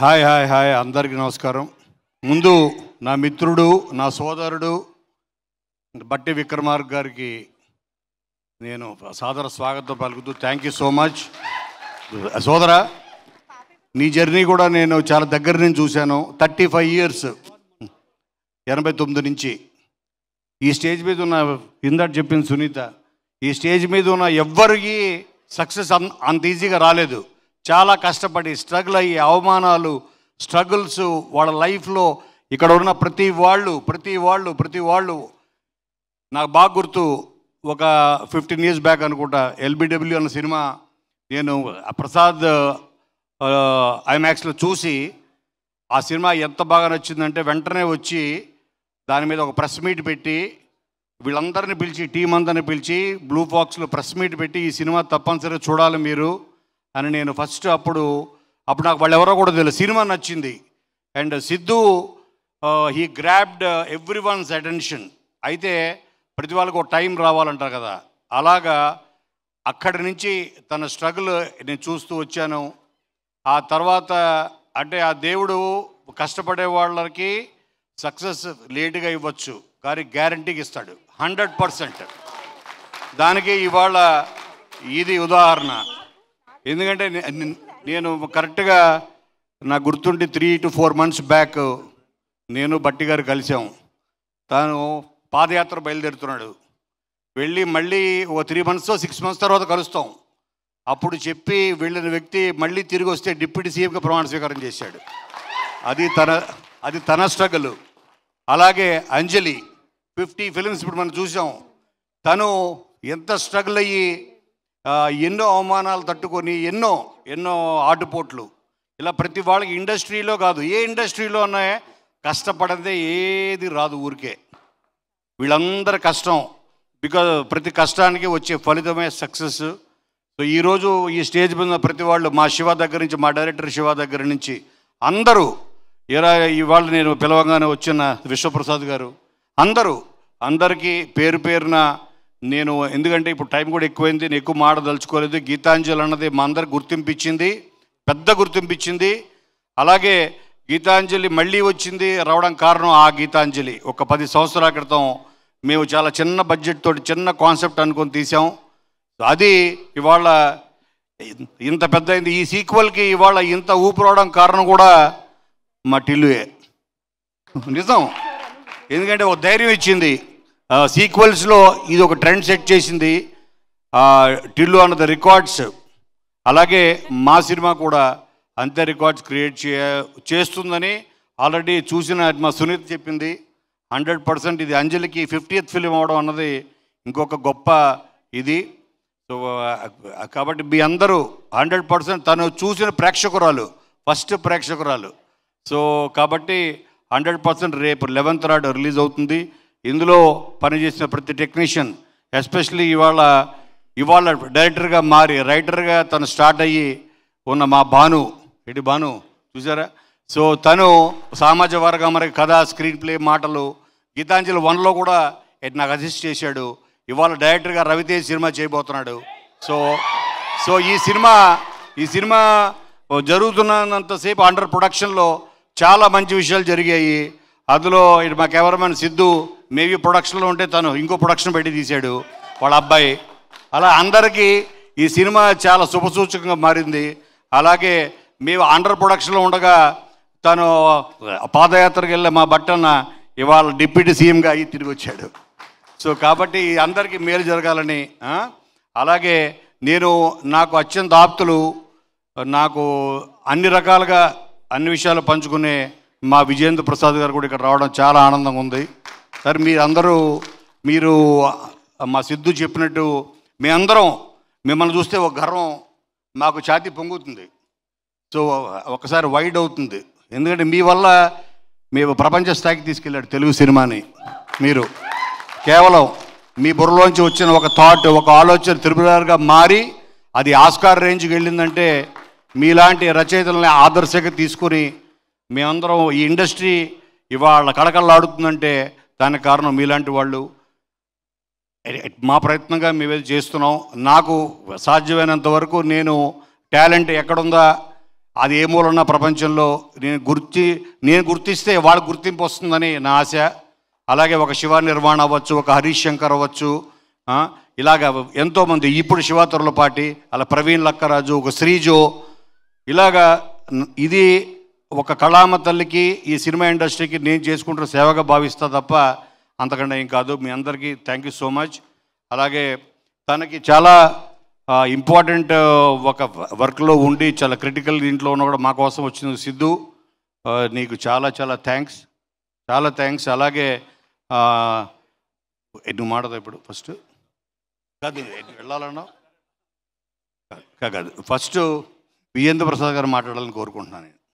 Hi hi hi అందరికీ నమస్కారం. ముందు నా మిత్రుడు, నా సోదరుడు బట్టి విక్రమార్క గారికి నేను సాదర స్వాగతం పలుకుతూ థ్యాంక్ యూ సో మచ్. సోదరా, నీ జర్నీ కూడా నేను చాలా దగ్గర నుంచి చూశాను. 35 years, 89 నుంచి ఈ స్టేజ్ మీద ఉన్న, ఇందాక చెప్పింది సునీత, ఈ స్టేజ్ మీద ఉన్న ఎవ్వరికి సక్సెస్ అంత ఈజీగా రాలేదు. చాలా కష్టపడి స్ట్రగుల్ అయ్యి అవమానాలు, స్ట్రగుల్స్ వాళ్ళ లైఫ్లో ఇక్కడ ఉన్న ప్రతి వాళ్ళు నాకు బాగా గుర్తు. ఒక 15 years బ్యాక్ అనుకుంటా, LBW అన్న సినిమా నేను ప్రసాద్ ఐమాక్స్లో చూసి ఆ సినిమా ఎంత బాగా నచ్చిందంటే వెంటనే వచ్చి దాని మీద ఒక ప్రెస్ మీట్ పెట్టి వీళ్ళందరినీ పిలిచి, టీం అందరిని పిలిచి బ్లూ బాక్స్లో ప్రెస్ మీట్ పెట్టి ఈ సినిమా తప్పనిసరిగా చూడాలి మీరు అని నేను ఫస్ట్ అప్పుడు నాకు వాళ్ళు ఎవరో కూడా తెలియదు. సినిమా నచ్చింది and Siddhu he grabbed every once attention. అయితే ప్రతి వాళ్ళకు ఒక టైం రావాలంటారు కదా, అలాగా అక్కడి నుంచి తన స్ట్రగుల్ నేను చూస్తూ వచ్చాను. ఆ తర్వాత అంటే ఆ దేవుడు కష్టపడే వాళ్ళకి సక్సెస్ లేటుగా ఇవ్వచ్చు కానీ గ్యారంటీకి ఇస్తాడు 100%. దానికి ఇవాళ ఇది ఉదాహరణ. ఎందుకంటే నేను కరెక్ట్గా నాకు గుర్తుండి 3 to 4 months బ్యాక్ నేను బట్టి గారు కలిసాం. తాను పాదయాత్ర బయలుదేరుతున్నాడు. వెళ్ళి మళ్ళీ ఒక 3 months 6 months తర్వాత కలుస్తాం. అప్పుడు చెప్పి వెళ్ళిన వ్యక్తి మళ్ళీ తిరిగి వస్తే డిప్యూటీ సీఎంగా ప్రమాణ స్వీకారం చేశాడు. అది తన స్ట్రగుల్. అలాగే అంజలి 50 films ఇప్పుడు మనం చూసాం. తను ఎంత స్ట్రగుల్ అయ్యి ఎన్నో అవమానాలు తట్టుకొని ఎన్నో ఆటుపోట్లు, ఇలా ప్రతి వాళ్ళకి ఇండస్ట్రీలో కాదు ఏ ఇండస్ట్రీలో ఉన్నాయో కష్టపడదే ఏది రాదు ఊరికే. వీళ్ళందరి కష్టం, బికాజ్ ప్రతి కష్టానికి వచ్చే ఫలితమే సక్సెస్. సో ఈరోజు ఈ స్టేజ్ మీద ప్రతి వాళ్ళు, మా శివ దగ్గర నుంచి, మా డైరెక్టర్ శివ దగ్గర నుంచి అందరూ, ఇవాళ నేను పిలవగానే వచ్చిన విశ్వప్రసాద్ గారు, అందరికీ పేరు పేరున నేను, ఎందుకంటే ఇప్పుడు టైం కూడా ఎక్కువైంది, నేను ఎక్కువ మాడదలుచుకోలేదు. గీతాంజలి అన్నది మా అందరికి గుర్తింపించింది, పెద్ద గుర్తింపించింది. అలాగే గీతాంజలి మళ్ళీ వచ్చింది, రావడం కారణం ఆ గీతాంజలి. ఒక 10 సంవత్సరాల క్రితం మేము చాలా చిన్న బడ్జెట్ తోటి చిన్న కాన్సెప్ట్ అనుకొని తీసాం. అది ఇవాళ ఇంత పెద్ద అయింది. ఈ సీక్వెల్కి ఇవాళ ఇంత ఊపు రావడం కారణం కూడా మా టిల్లుయే, నిజం. ఎందుకంటే ఒక ధైర్యం ఇచ్చింది. సీక్వెల్స్లో ఇది ఒక ట్రెండ్ సెట్ చేసింది టిల్లు అన్నది రికార్డ్స్. అలాగే మా సినిమా కూడా అంతే రికార్డ్స్ క్రియేట్ చేస్తుందని ఆల్రెడీ చూసిన మా సునీత చెప్పింది. 100% ఇది అంజలికి 50th ఫిలిం అవడం అన్నది ఇంకొక గొప్ప ఇది. సో కాబట్టి మీ అందరూ 100% తను చూసిన ప్రేక్షకురాలు, ఫస్ట్ ప్రేక్షకురాలు. సో కాబట్టి 100% రేపు 11th నాడు రిలీజ్ అవుతుంది. ఇందులో పనిచేసిన ప్రతి టెక్నీషియన్, ఎస్పెషల్లీ ఇవాళ డైరెక్టర్గా మారి రైటర్గా తను స్టార్ట్ అయ్యి ఉన్న మా భాను చూసారా. సో తను సామాజిక వర్గం మరి కథ, స్క్రీన్ ప్లే, మాటలు, గీతాంజలి 1లో కూడా నాకు అసిస్ట్ చేశాడు. ఇవాళ డైరెక్టర్గా రవితేజ్ సినిమా చేయబోతున్నాడు. సో ఈ సినిమా జరుగుతున్నంతసేపు అండర్ ప్రొడక్షన్లో చాలా మంచి విషయాలు జరిగాయి. అందులో మా కెమెరామెన్ సిద్ధు మేబీ ప్రొడక్షన్లో ఉంటే తను ఇంకో ప్రొడక్షన్ పెట్టి తీశాడు వాళ్ళ అబ్బాయి. అలా అందరికీ ఈ సినిమా చాలా శుభసూచకంగా మారింది. అలాగే మేము అండర్ ప్రొడక్షన్లో ఉండగా తను పాదయాత్రకు వెళ్ళే మా బట్టన్న ఇవాళ డిప్యూటీ సీఎంగా అయ్యి తిరిగి వచ్చాడు. సో కాబట్టి అందరికీ మేలు జరగాలని. అలాగే నాకు అత్యంత ఆప్తులు, నాకు అన్ని రకాలుగా అన్ని విషయాలు పంచుకునే మా విజయేంద్ర ప్రసాద్ గారు కూడా ఇక్కడ రావడం చాలా ఆనందంగా ఉంది. సార్ మీరు మా సిద్ధు చెప్పినట్టు మేమందరం మిమ్మల్ని చూస్తే ఒక గర్వం మాకు ఛాతీ పొంగుతుంది. సో ఒకసారి వైడ్ అవుతుంది. ఎందుకంటే మీ వల్ల మేము ప్రపంచ స్థాయికి తీసుకెళ్ళాడు తెలుగు సినిమాని. మీరు కేవలం మీ బుర్రలోంచి వచ్చిన ఒక థాట్, ఒక ఆలోచన త్రిపురగా మారి అది ఆస్కార్ రేంజ్కి వెళ్ళిందంటే మీలాంటి రచయితలని ఆదర్శంగా తీసుకుని మేమందరం ఈ ఇండస్ట్రీ ఇవాళ కళకళలాడుతుందంటే దానికి కారణం మీలాంటి వాళ్ళు. మా ప్రయత్నంగా మేము చేస్తున్నాం. నాకు సాధ్యమైనంత వరకు నేను టాలెంట్ ఎక్కడుందా అది ఏ మూలన్న ప్రపంచంలో నేను గుర్తిస్తే వాళ్ళకి గుర్తింపు వస్తుందని నా ఆశ. అలాగే ఒక శివ నిర్వాణ అవ్వచ్చు, ఒక హరీష్ శంకర్ అవ్వచ్చు, ఇలాగ ఎంతోమంది, ఇప్పుడు శివ తుర్లపాటి, అలా ప్రవీణ్ లక్కరాజు, ఒక శ్రీజో, ఇలాగా ఇది ఒక కళామ తల్లికి ఈ సినిమా ఇండస్ట్రీకి నేను చేసుకుంటున్న సేవగా భావిస్తా తప్ప అంతకన్నా ఏం కాదు. మీ అందరికీ థ్యాంక్ యూ సో మచ్. అలాగే తనకి చాలా ఇంపార్టెంట్ ఒక వర్క్లో ఉండి చాలా క్రిటికల్ దీంట్లో ఉన్న కూడా మా కోసం వచ్చింది సిద్ధు, నీకు చాలా చాలా థ్యాంక్స్, చాలా థ్యాంక్స్. అలాగే నువ్వు మాడదా ఇప్పుడు ఫస్ట్ కాదు వెళ్ళాలన్నా కాదు, ఫస్ట్ విజేంద్ర ప్రసాద్ గారు మాట్లాడాలని కోరుకుంటున్నాను నేను.